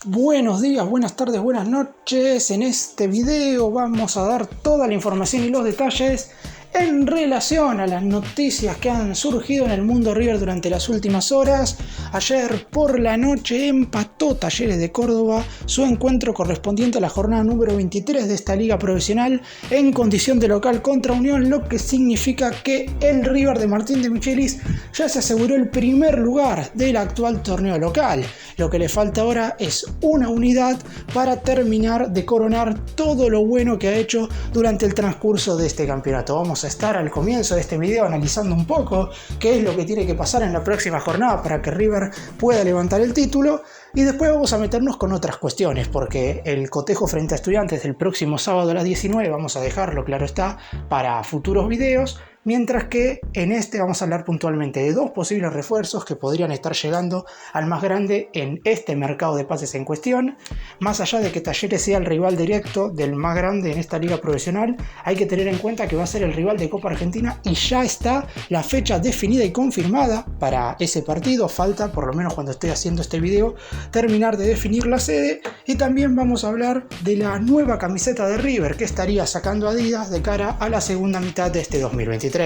Buenos días, buenas tardes, buenas noches. En este video vamos a dar toda la información y los detalles en relación a las noticias que han surgido en el mundo River durante las últimas horas. Ayer por la noche empató Talleres de Córdoba su encuentro correspondiente a la jornada número 23 de esta liga profesional en condición de local contra Unión, lo que significa que el River de Martín de Michelis ya se aseguró el primer lugar del actual torneo local. Lo que le falta ahora es una unidad para terminar de coronar todo lo bueno que ha hecho durante el transcurso de este campeonato. Vamos a estar al comienzo de este video analizando un poco qué es lo que tiene que pasar en la próxima jornada para que River pueda levantar el título, y después vamos a meternos con otras cuestiones, porque el cotejo frente a Estudiantes del próximo sábado a las 19 vamos a dejarlo, claro está, para futuros videos. Mientras que en este vamos a hablar puntualmente de dos posibles refuerzos que podrían estar llegando al más grande en este mercado de pases en cuestión. Más allá de que Talleres sea el rival directo del más grande en esta liga profesional, hay que tener en cuenta que va a ser el rival de Copa Argentina y ya está la fecha definida y confirmada para ese partido. Falta, por lo menos cuando estoy haciendo este video, terminar de definir la sede, y también vamos a hablar de la nueva camiseta de River que estaría sacando Adidas de cara a la segunda mitad de este 2023.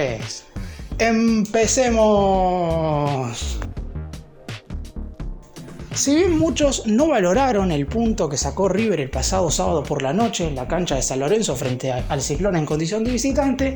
¡Empecemos! Si bien muchos no valoraron el punto que sacó River el pasado sábado por la noche en la cancha de San Lorenzo frente al Ciclón en condición de visitante,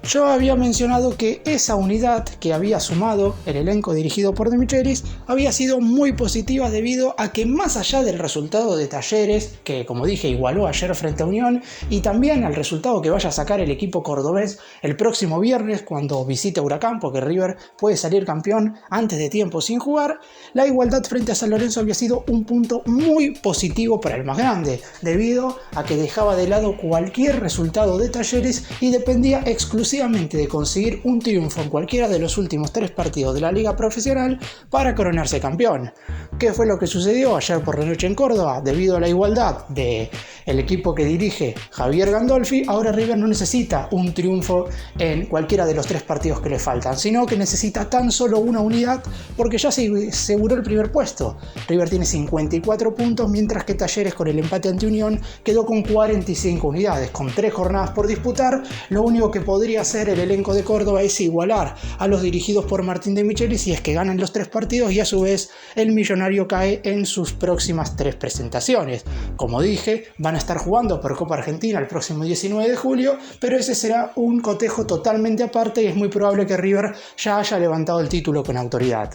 yo había mencionado que esa unidad que había sumado el elenco dirigido por De Michelis había sido muy positiva, debido a que, más allá del resultado de Talleres, que como dije igualó ayer frente a Unión, y también al resultado que vaya a sacar el equipo cordobés el próximo viernes cuando visite Huracán, porque River puede salir campeón antes de tiempo sin jugar, la igualdad frente a San Lorenzo había sido un punto muy positivo para el más grande, debido a que dejaba de lado cualquier resultado de Talleres y dependía exclusivamente de conseguir un triunfo en cualquiera de los últimos 3 partidos de la liga profesional para coronarse campeón. ¿Qué fue lo que sucedió ayer por la noche en Córdoba? Debido a la igualdad del equipo que dirige Javier Gandolfi, ahora River no necesita un triunfo en cualquiera de los 3 partidos que le faltan, sino que necesita tan solo una unidad, porque ya se aseguró el primer puesto. River tiene 54 puntos, mientras que Talleres, con el empate ante Unión, quedó con 45 unidades. Con 3 jornadas por disputar, lo único que podría hacer el elenco de Córdoba es igualar a los dirigidos por Martín de Michelis si es que ganan los 3 partidos, y a su vez el millonario cae en sus próximas 3 presentaciones. Como dije, van a estar jugando por Copa Argentina el próximo 19 de julio, pero ese será un cotejo totalmente aparte y es muy probable que River ya haya levantado el título con autoridad.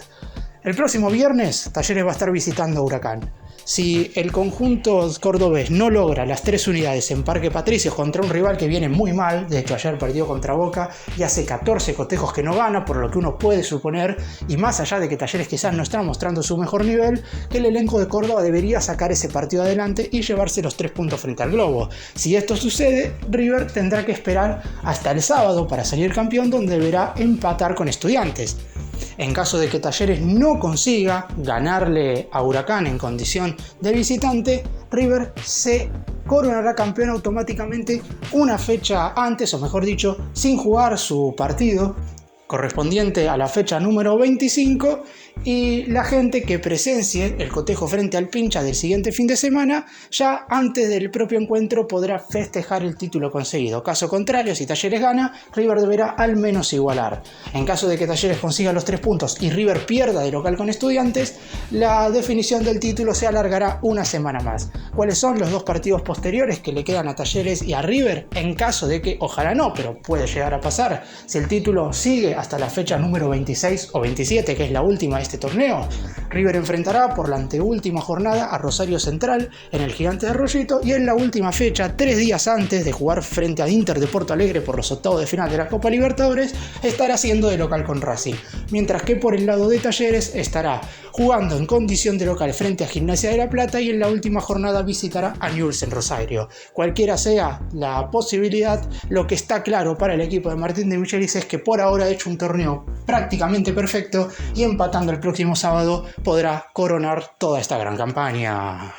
El próximo viernes Talleres va a estar visitando a Huracán. Si el conjunto cordobés no logra las 3 unidades en Parque Patricios contra un rival que viene muy mal, de hecho ayer perdió contra Boca y hace 14 cotejos que no gana, por lo que uno puede suponer, y más allá de que Talleres quizás no está mostrando su mejor nivel, que el elenco de Córdoba debería sacar ese partido adelante y llevarse los 3 puntos frente al Globo. Si esto sucede, River tendrá que esperar hasta el sábado para salir campeón, donde deberá empatar con Estudiantes. En caso de que Talleres no consiga ganarle a Huracán en condición de visitante, River se coronará campeón automáticamente una fecha antes, o mejor dicho, sin jugar su partido correspondiente a la fecha número 25, y la gente que presencie el cotejo frente al Pincha del siguiente fin de semana, ya antes del propio encuentro podrá festejar el título conseguido. Caso contrario, si Talleres gana, River deberá al menos igualar. En caso de que Talleres consiga los 3 puntos y River pierda de local con Estudiantes, la definición del título se alargará una semana más. ¿Cuáles son los 2 partidos posteriores que le quedan a Talleres y a River? En caso de que, ojalá no, pero puede llegar a pasar, si el título sigue hasta la fecha número 26 o 27, que es la última de este torneo, River enfrentará por la anteúltima jornada a Rosario Central en el Gigante de Arroyito, y en la última fecha, 3 días antes de jugar frente a Inter de Porto Alegre por los octavos de final de la Copa Libertadores, estará siendo de local con Racing, mientras que por el lado de Talleres estará jugando en condición de local frente a Gimnasia de La Plata, y en la última jornada visitará a Newell's en Rosario. Cualquiera sea la posibilidad, lo que está claro para el equipo de Martín de Michelis es que por ahora ha hecho un torneo prácticamente perfecto, y empatando el próximo sábado podrá coronar toda esta gran campaña.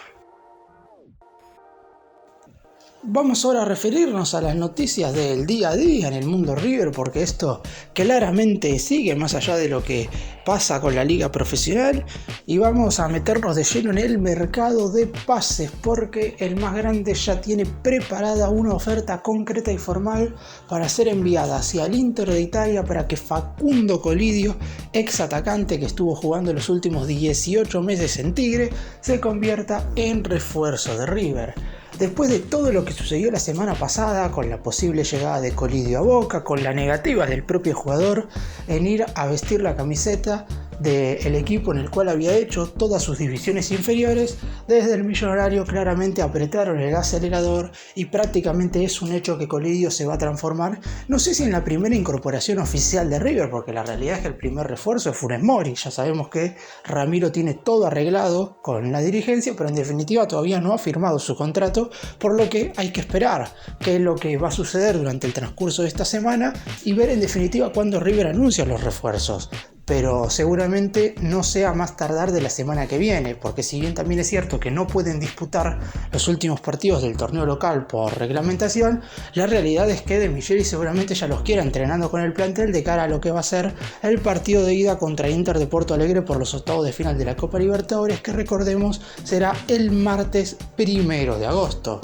Vamos ahora a referirnos a las noticias del día a día en el mundo River, porque esto claramente sigue más allá de lo que pasa con la liga profesional, y vamos a meternos de lleno en el mercado de pases, porque el más grande ya tiene preparada una oferta concreta y formal para ser enviada hacia el Inter de Italia para que Facundo Colidio, ex atacante que estuvo jugando los últimos 18 meses en Tigre, se convierta en refuerzo de River. Después de todo lo que sucedió la semana pasada, con la posible llegada de Colidio a Boca, con la negativa del propio jugador en ir a vestir la camiseta del equipo en el cual había hecho todas sus divisiones inferiores, desde el Millonario claramente apretaron el acelerador y prácticamente es un hecho que Colidio se va a transformar, no sé si en la primera incorporación oficial de River, porque la realidad es que el primer refuerzo es Funes Mori. Ya sabemos que Ramiro tiene todo arreglado con la dirigencia, pero en definitiva todavía no ha firmado su contrato, por lo que hay que esperar qué es lo que va a suceder durante el transcurso de esta semana y ver en definitiva cuándo River anuncia los refuerzos. Pero seguramente no sea más tardar de la semana que viene, porque si bien también es cierto que no pueden disputar los últimos partidos del torneo local por reglamentación, la realidad es que De Michelis seguramente ya los quiera entrenando con el plantel de cara a lo que va a ser el partido de ida contra Inter de Porto Alegre por los octavos de final de la Copa Libertadores, que recordemos será el martes 1 de agosto.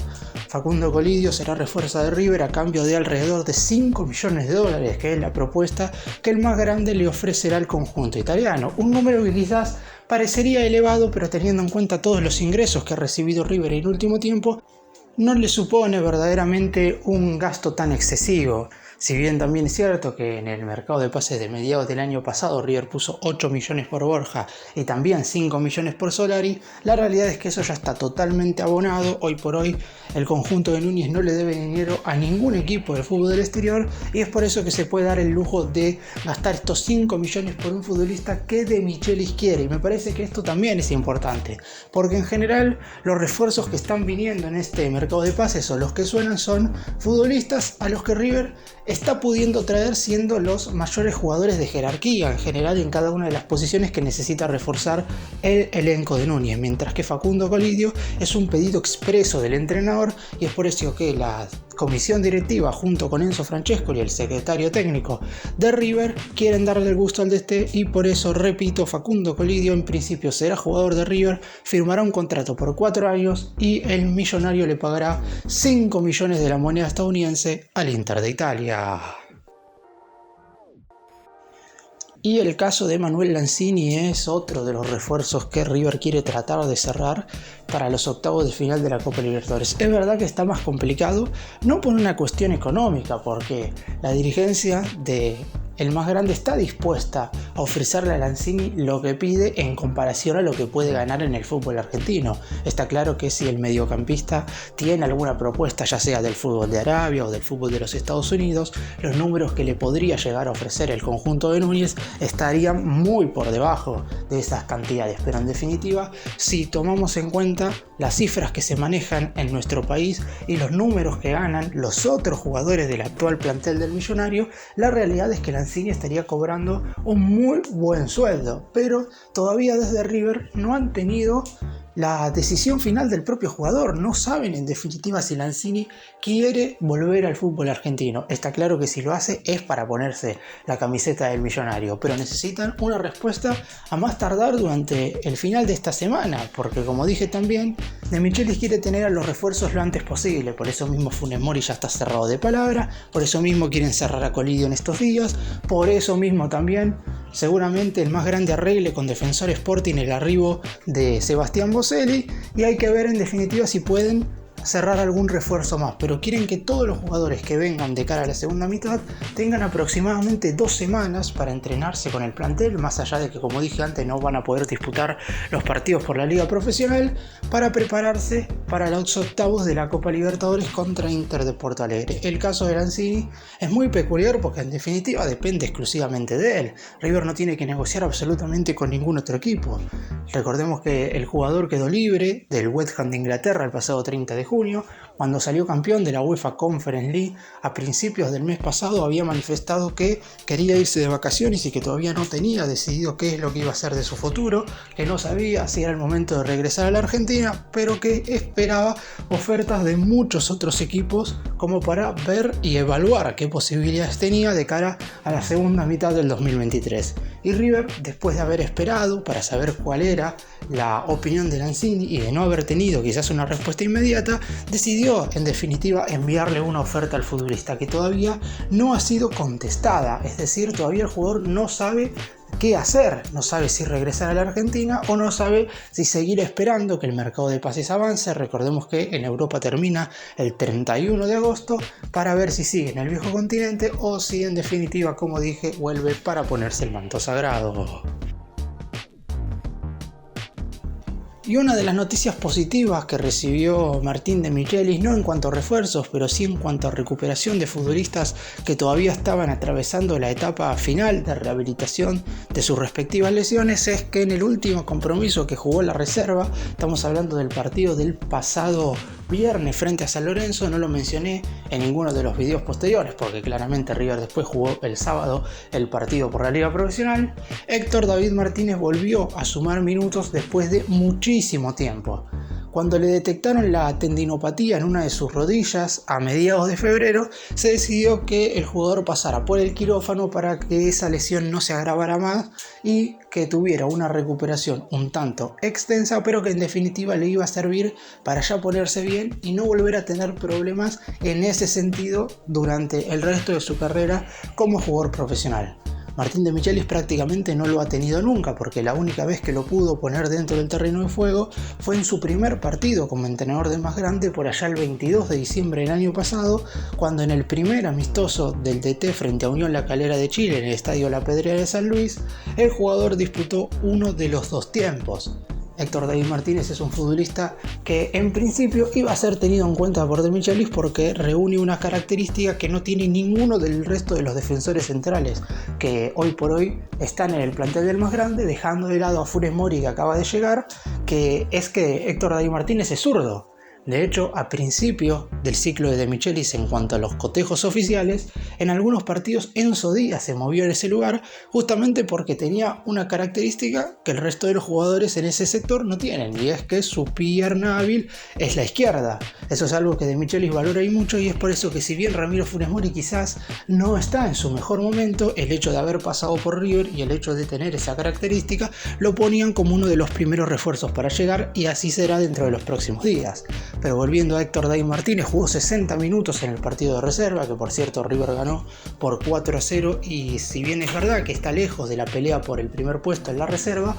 Facundo Colidio será refuerzo de River a cambio de alrededor de $5 millones, que es la propuesta que el más grande le ofrecerá al conjunto italiano. Un número que quizás parecería elevado, pero teniendo en cuenta todos los ingresos que ha recibido River en el último tiempo, no le supone verdaderamente un gasto tan excesivo. Si bien también es cierto que en el mercado de pases de mediados del año pasado River puso 8 millones por Borja y también 5 millones por Solari, la realidad es que eso ya está totalmente abonado. Hoy por hoy el conjunto de Núñez no le debe dinero a ningún equipo del fútbol del exterior y es por eso que se puede dar el lujo de gastar estos 5 millones por un futbolista que De Michelis quiere. Y me parece que esto también es importante, porque en general los refuerzos que están viniendo en este mercado de pases o los que suenan son futbolistas a los que River está pudiendo traer siendo los mayores jugadores de jerarquía en general en cada una de las posiciones que necesita reforzar el elenco de Núñez, mientras que Facundo Colidio es un pedido expreso del entrenador y es por eso que la comisión directiva junto con Enzo Francescoli, el secretario técnico de River, quieren darle el gusto al de este y por eso, repito, Facundo Colidio en principio será jugador de River, firmará un contrato por 4 años y el Millonario le pagará 5 millones de la moneda estadounidense al Inter de Italia. Y el caso de Manuel Lanzini es otro de los refuerzos que River quiere tratar de cerrar para los octavos de final de la Copa Libertadores. Es verdad que está más complicado, no por una cuestión económica, porque la dirigencia de el más grande está dispuesta a ofrecerle a Lanzini lo que pide en comparación a lo que puede ganar en el fútbol argentino. Está claro que si el mediocampista tiene alguna propuesta, ya sea del fútbol de Arabia o del fútbol de los Estados Unidos, los números que le podría llegar a ofrecer el conjunto de Núñez estarían muy por debajo de esas cantidades. Pero en definitiva, si tomamos en cuenta las cifras que se manejan en nuestro país y los números que ganan los otros jugadores del actual plantel del Millonario, la realidad es que Lanzini estaría cobrando un muy buen sueldo, pero todavía desde River no han tenido la decisión final del propio jugador. No saben en definitiva si Lanzini quiere volver al fútbol argentino. Está claro que si lo hace es para ponerse la camiseta del Millonario, pero necesitan una respuesta a más tardar durante el final de esta semana, porque como dije también, De Michelis quiere tener a los refuerzos lo antes posible. Por eso mismo Funes Mori ya está cerrado de palabra, por eso mismo quieren cerrar a Colidio en estos días, por eso mismo también seguramente el más grande arregle con Defensor Sporting el arribo de Sebastián Boselli, y hay que ver en definitiva si pueden cerrar algún refuerzo más, pero quieren que todos los jugadores que vengan de cara a la segunda mitad tengan aproximadamente 2 semanas para entrenarse con el plantel, más allá de que, como dije antes, no van a poder disputar los partidos por la liga profesional, para prepararse para los octavos de la Copa Libertadores contra Inter de Porto Alegre. El caso de Lanzini es muy peculiar porque en definitiva depende exclusivamente de él. River no tiene que negociar absolutamente con ningún otro equipo. Recordemos que el jugador quedó libre del West Ham de Inglaterra el pasado 30 de junio, cuando salió campeón de la UEFA Conference League a principios del mes pasado, había manifestado que quería irse de vacaciones y que todavía no tenía decidido qué es lo que iba a hacer de su futuro, que no sabía si era el momento de regresar a la Argentina, pero que esperaba ofertas de muchos otros equipos como para ver y evaluar qué posibilidades tenía de cara a la segunda mitad del 2023. Y River, después de haber esperado para saber cuál era la opinión de Lanzini y de no haber tenido quizás una respuesta inmediata, decidió en definitiva enviarle una oferta al futbolista que todavía no ha sido contestada, es decir, todavía el jugador no sabe qué hacer, no sabe si regresar a la Argentina o no sabe si seguir esperando que el mercado de pases avance. Recordemos que en Europa termina el 31 de agosto para ver si sigue en el viejo continente o si en definitiva, como dije, vuelve para ponerse el manto sagrado. Y una de las noticias positivas que recibió Martín de Michelis, no en cuanto a refuerzos, pero sí en cuanto a recuperación de futbolistas que todavía estaban atravesando la etapa final de rehabilitación de sus respectivas lesiones, es que en el último compromiso que jugó la reserva, estamos hablando del partido del pasado viernes frente a San Lorenzo, no lo mencioné en ninguno de los videos posteriores porque claramente River después jugó el sábado el partido por la Liga Profesional. Héctor David Martínez volvió a sumar minutos después de muchísimo tiempo. Cuando le detectaron la tendinopatía en una de sus rodillas a mediados de febrero, se decidió que el jugador pasara por el quirófano para que esa lesión no se agravara más y que tuviera una recuperación un tanto extensa, pero que en definitiva le iba a servir para ya ponerse bien y no volver a tener problemas en ese sentido durante el resto de su carrera como jugador profesional. Martín de Michelis prácticamente no lo ha tenido nunca, porque la única vez que lo pudo poner dentro del terreno de juego fue en su primer partido como entrenador de Más Grande por allá el 22 de diciembre del año pasado, cuando en el primer amistoso del DT frente a Unión La Calera de Chile en el estadio La Pedrera de San Luis, el jugador disputó uno de los dos tiempos. Héctor David Martínez es un futbolista que en principio iba a ser tenido en cuenta por De Michelis porque reúne una característica que no tiene ninguno del resto de los defensores centrales que hoy por hoy están en el plantel del Más Grande, dejando de lado a Funes Mori que acaba de llegar, que es que Héctor David Martínez es zurdo. De hecho, a principio del ciclo de Michelis en cuanto a los cotejos oficiales, en algunos partidos Enzo Díaz se movió en ese lugar justamente porque tenía una característica que el resto de los jugadores en ese sector no tienen, y es que su pierna hábil es la izquierda. Eso es algo que De Michelis valora y mucho, y es por eso que si bien Ramiro Funes Mori quizás no está en su mejor momento, el hecho de haber pasado por River y el hecho de tener esa característica lo ponían como uno de los primeros refuerzos para llegar, y así será dentro de los próximos días. Pero volviendo a Héctor David Martínez, jugó 60 minutos en el partido de reserva, que por cierto River ganó por 4-0, y si bien es verdad que está lejos de la pelea por el primer puesto en la reserva,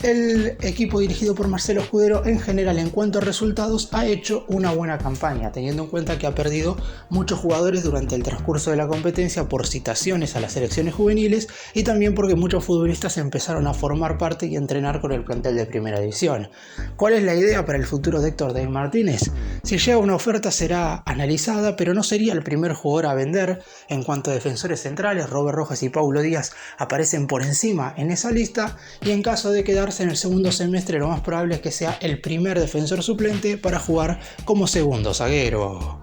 el equipo dirigido por Marcelo Escudero en general en cuanto a resultados ha hecho una buena campaña, teniendo en cuenta que ha perdido muchos jugadores durante el transcurso de la competencia por citaciones a las selecciones juveniles y también porque muchos futbolistas empezaron a formar parte y a entrenar con el plantel de primera división. ¿Cuál es la idea para el futuro de Héctor David Martínez? Si llega una oferta será analizada, pero no sería el primer jugador a vender. En cuanto a defensores centrales, Robert Rojas y Paulo Díaz aparecen por encima en esa lista, y en caso de quedarse en el segundo semestre lo más probable es que sea el primer defensor suplente para jugar como segundo zaguero.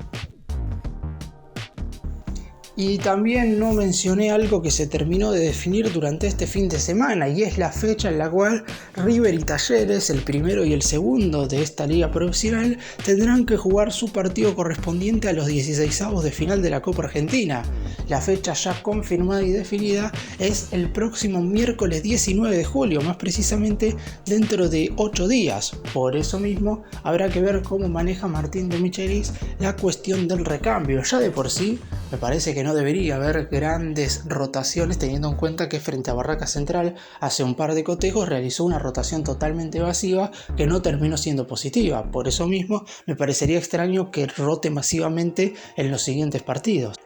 Y también no mencioné algo que se terminó de definir durante este fin de semana, y es la fecha en la cual River y Talleres, el primero y el segundo de esta liga profesional, tendrán que jugar su partido correspondiente a los 16avos de final de la Copa Argentina. La fecha ya confirmada y definida es el próximo miércoles 19 de julio, más precisamente dentro de 8 días. Por eso mismo habrá que ver cómo maneja Martín de Michelis la cuestión del recambio. Ya de por sí me parece que no debería haber grandes rotaciones, teniendo en cuenta que frente a Barraca Central hace un par de cotejos realizó una rotación totalmente evasiva que no terminó siendo positiva. Por eso mismo me parecería extraño que rote masivamente en los siguientes partidos.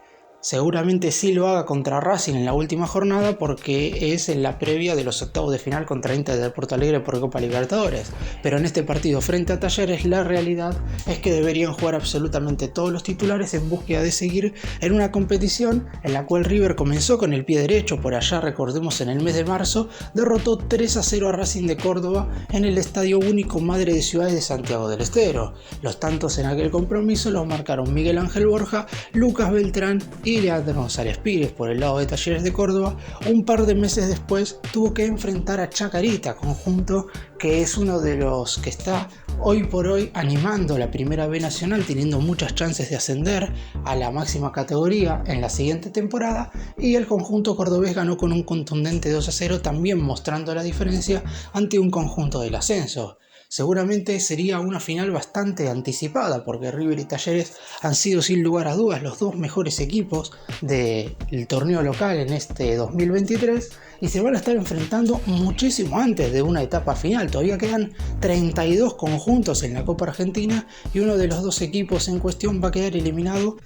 Seguramente sí lo haga contra Racing en la última jornada porque es en la previa de los octavos de final contra Inter de Porto Alegre por Copa Libertadores. Pero en este partido frente a Talleres la realidad es que deberían jugar absolutamente todos los titulares en búsqueda de seguir en una competición en la cual River comenzó con el pie derecho. Por allá, recordemos, en el mes de marzo derrotó 3-0 a Racing de Córdoba en el Estadio Único Madre de Ciudades de Santiago del Estero. Los tantos en aquel compromiso los marcaron Miguel Ángel Borja, Lucas Beltrán y Leandro González Pires por el lado de Talleres de Córdoba. Un par de meses después tuvo que enfrentar a Chacarita, conjunto que es uno de los que está hoy por hoy animando la Primera B Nacional, teniendo muchas chances de ascender a la máxima categoría en la siguiente temporada, y el conjunto cordobés ganó con un contundente 2-0, también mostrando la diferencia ante un conjunto del ascenso. Seguramente sería una final bastante anticipada porque River y Talleres han sido sin lugar a dudas los dos mejores equipos del torneo local en este 2023 y se van a estar enfrentando muchísimo antes de una etapa final. Todavía quedan 32 conjuntos en la Copa Argentina y uno de los dos equipos en cuestión va a quedar eliminado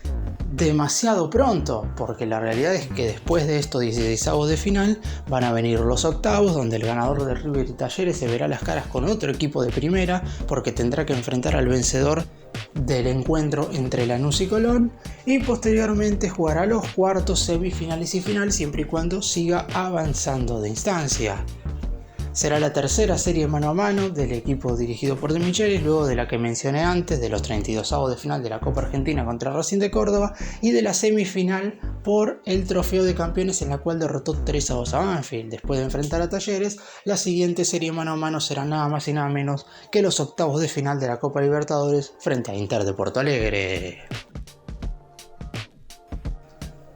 demasiado pronto, porque la realidad es que después de estos 16avos de final van a venir los octavos, donde el ganador de River y Talleres se verá las caras con otro equipo de primera, porque tendrá que enfrentar al vencedor del encuentro entre Lanús y Colón, y posteriormente jugará los cuartos, semifinales y final, siempre y cuando siga avanzando de instancia. Será la tercera serie mano a mano del equipo dirigido por De Michelis, luego de la que mencioné antes, de los 32avos de final de la Copa Argentina contra Racing de Córdoba y de la semifinal por el Trofeo de Campeones, en la cual derrotó 3-2 a Banfield. Después de enfrentar a Talleres, la siguiente serie mano a mano será nada más y nada menos que los octavos de final de la Copa Libertadores frente a Inter de Porto Alegre.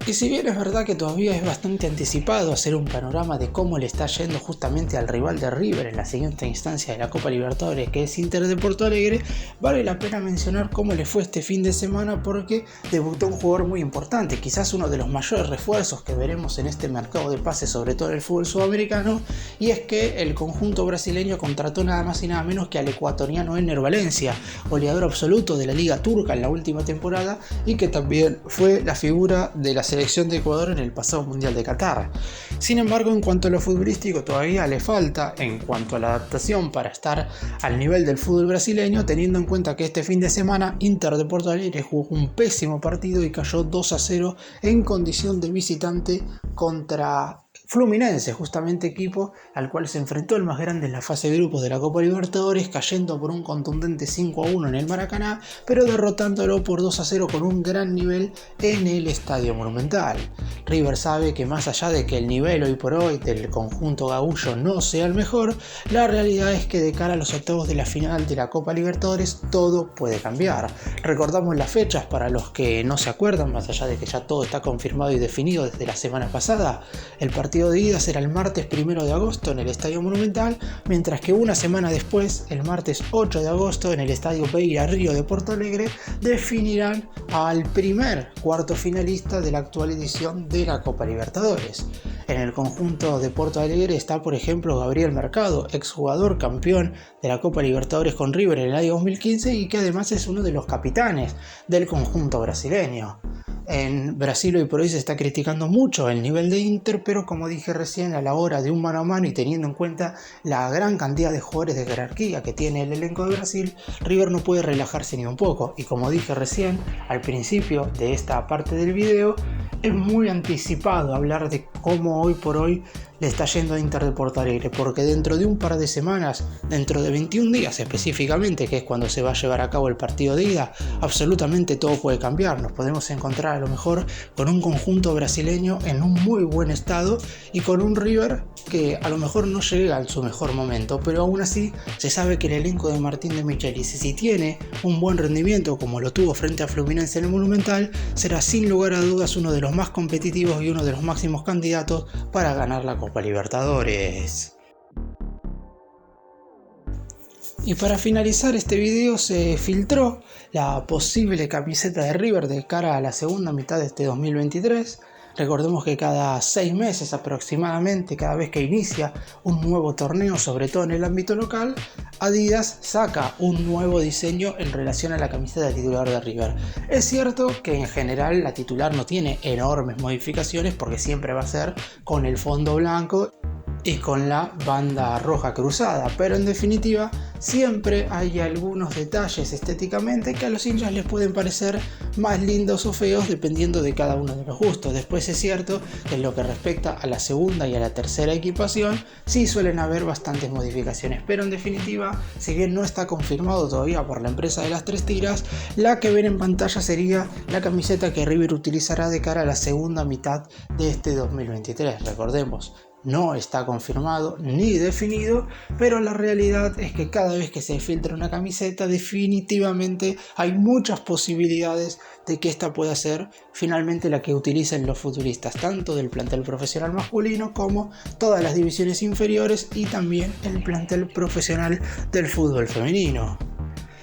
Y si bien es verdad que todavía es bastante anticipado hacer un panorama de cómo le está yendo justamente al rival de River en la siguiente instancia de la Copa Libertadores, que es Inter de Porto Alegre, vale la pena mencionar cómo le fue este fin de semana, porque debutó un jugador muy importante, quizás uno de los mayores refuerzos que veremos en este mercado de pases, sobre todo en el fútbol sudamericano, y es que el conjunto brasileño contrató nada más y nada menos que al ecuatoriano Enner Valencia, goleador absoluto de la Liga Turca en la última temporada y que también fue la figura de la selección de Ecuador en el pasado Mundial de Qatar. Sin embargo, en cuanto a lo futbolístico, todavía le falta en cuanto a la adaptación para estar al nivel del fútbol brasileño, teniendo en cuenta que este fin de semana Inter de Porto Alegre jugó un pésimo partido y cayó 2-0 en condición de visitante contra Fluminense, justamente equipo al cual se enfrentó el más grande en la fase de grupos de la Copa Libertadores, cayendo por un contundente 5-1 en el Maracaná, pero derrotándolo por 2-0 con un gran nivel en el Estadio Monumental. River sabe que más allá de que el nivel hoy por hoy del conjunto gaullo no sea el mejor, la realidad es que de cara a los octavos de la final de la Copa Libertadores todo puede cambiar. Recordamos las fechas para los que no se acuerdan, más allá de que ya todo está confirmado y definido desde la semana pasada. El partido de ida será el martes 1 de agosto en el Estadio Monumental, mientras que una semana después, el martes 8 de agosto, en el Estadio Beira Río de Porto Alegre, definirán al primer cuarto finalista de la actual edición de la Copa Libertadores. En el conjunto de Porto Alegre está, por ejemplo, Gabriel Mercado, exjugador campeón de la Copa Libertadores con River en el año 2015 y que además es uno de los capitanes del conjunto brasileño. En Brasil hoy por hoy se está criticando mucho el nivel de Inter, pero como dije recién, a la hora de un mano a mano y teniendo en cuenta la gran cantidad de jugadores de jerarquía que tiene el elenco de Brasil, River no puede relajarse ni un poco. Y como dije recién al principio de esta parte del video, es muy anticipado hablar de cómo hoy por hoy le está yendo a Inter de Porto Alegre, porque dentro de un par de semanas, dentro de 21 días específicamente, que es cuando se va a llevar a cabo el partido de ida, absolutamente todo puede cambiar. Nos podemos encontrar a lo mejor con un conjunto brasileño en un muy buen estado y con un River que a lo mejor no llega en su mejor momento, pero aún así se sabe que el elenco de Martín de Michelis, si tiene un buen rendimiento como lo tuvo frente a Fluminense en el Monumental, será sin lugar a dudas uno de los más competitivos y uno de los máximos candidatos para ganar la Copa Libertadores. Y para finalizar este video, se filtró la posible camiseta de River de cara a la segunda mitad de este 2023. Recordemos que cada 6 meses aproximadamente, cada vez que inicia un nuevo torneo, sobre todo en el ámbito local, Adidas saca un nuevo diseño en relación a la camiseta titular de River. Es cierto que en general la titular no tiene enormes modificaciones porque siempre va a ser con el fondo blanco y con la banda roja cruzada, pero en definitiva siempre hay algunos detalles estéticamente que a los hinchas les pueden parecer más lindos o feos dependiendo de cada uno de los gustos. Después es cierto que en lo que respecta a la segunda y a la tercera equipación sí suelen haber bastantes modificaciones, pero en definitiva, si bien no está confirmado todavía por la empresa de las tres tiras, la que ven en pantalla sería la camiseta que River utilizará de cara a la segunda mitad de este 2023. Recordemos, no está confirmado ni definido, pero la realidad es que cada vez que se filtra una camiseta definitivamente hay muchas posibilidades de que esta pueda ser finalmente la que utilicen los futuristas, tanto del plantel profesional masculino como todas las divisiones inferiores y también el plantel profesional del fútbol femenino.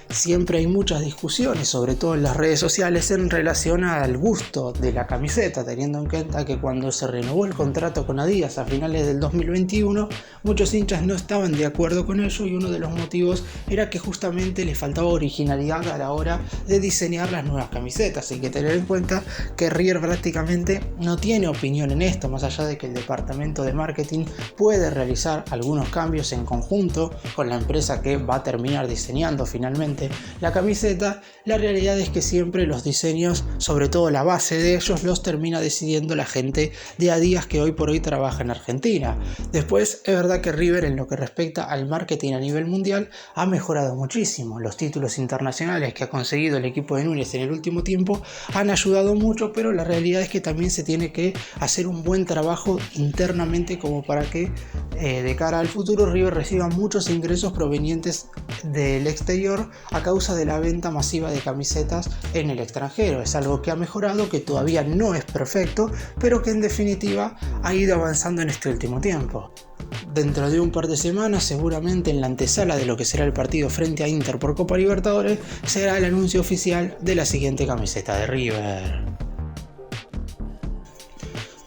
Siempre hay muchas discusiones, sobre todo en las redes sociales, en relación al gusto de la camiseta, teniendo en cuenta que cuando se renovó el contrato con Adidas a finales del 2021, muchos hinchas no estaban de acuerdo con ello y uno de los motivos era que justamente les faltaba originalidad a la hora de diseñar las nuevas camisetas. Hay que tener en cuenta que River prácticamente no tiene opinión en esto, más allá de que el departamento de marketing puede realizar algunos cambios en conjunto con la empresa que va a terminar diseñando finalmente la camiseta. La realidad es que siempre los diseños, sobre todo la base de ellos, los termina decidiendo la gente de Adidas que hoy por hoy trabaja en Argentina. Después es verdad que River, en lo que respecta al marketing a nivel mundial, ha mejorado muchísimo. Los títulos internacionales que ha conseguido el equipo de Núñez en el último tiempo han ayudado mucho, pero la realidad es que también se tiene que hacer un buen trabajo internamente como para que de cara al futuro River reciba muchos ingresos provenientes del exterior a causa de la venta masiva de camisetas en el extranjero. Es algo que ha mejorado, que todavía no es perfecto, pero que en definitiva ha ido avanzando en este último tiempo. Dentro de un par de semanas, seguramente en la antesala de lo que será el partido frente a Inter por Copa Libertadores, será el anuncio oficial de la siguiente camiseta de River.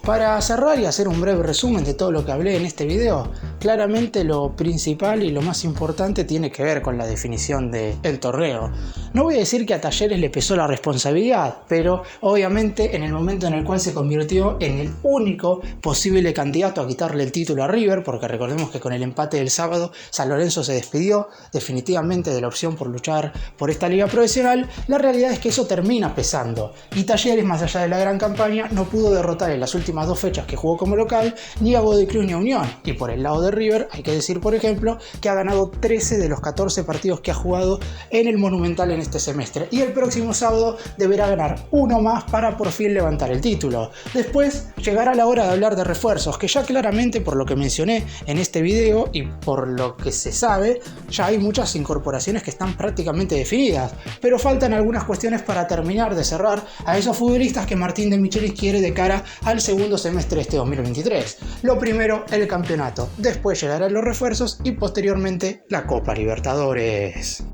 Para cerrar y hacer un breve resumen de todo lo que hablé en este video, claramente lo principal y lo más importante tiene que ver con la definición del torneo. No voy a decir que a Talleres le pesó la responsabilidad, pero obviamente en el momento en el cual se convirtió en el único posible candidato a quitarle el título a River, porque recordemos que con el empate del sábado San Lorenzo se despidió definitivamente de la opción por luchar por esta liga profesional, la realidad es que eso termina pesando y Talleres, más allá de la gran campaña, no pudo derrotar en las últimas 2 fechas que jugó como local ni a Godoy Cruz ni a Unión. Y por el lado de River hay que decir, por ejemplo, que ha ganado 13 de los 14 partidos que ha jugado en el Monumental en este semestre y el próximo sábado deberá ganar uno más para por fin levantar el título. Después llegará la hora de hablar de refuerzos, que ya claramente, por lo que mencioné en este video y por lo que se sabe, ya hay muchas incorporaciones que están prácticamente definidas, pero faltan algunas cuestiones para terminar de cerrar a esos futbolistas que Martín de Michelis quiere de cara al segundo semestre de este 2023. Lo primero, el campeonato, después llegarán los refuerzos y posteriormente la Copa Libertadores.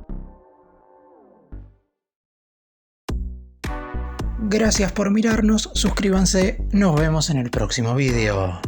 Gracias por mirarnos, suscríbanse, nos vemos en el próximo video.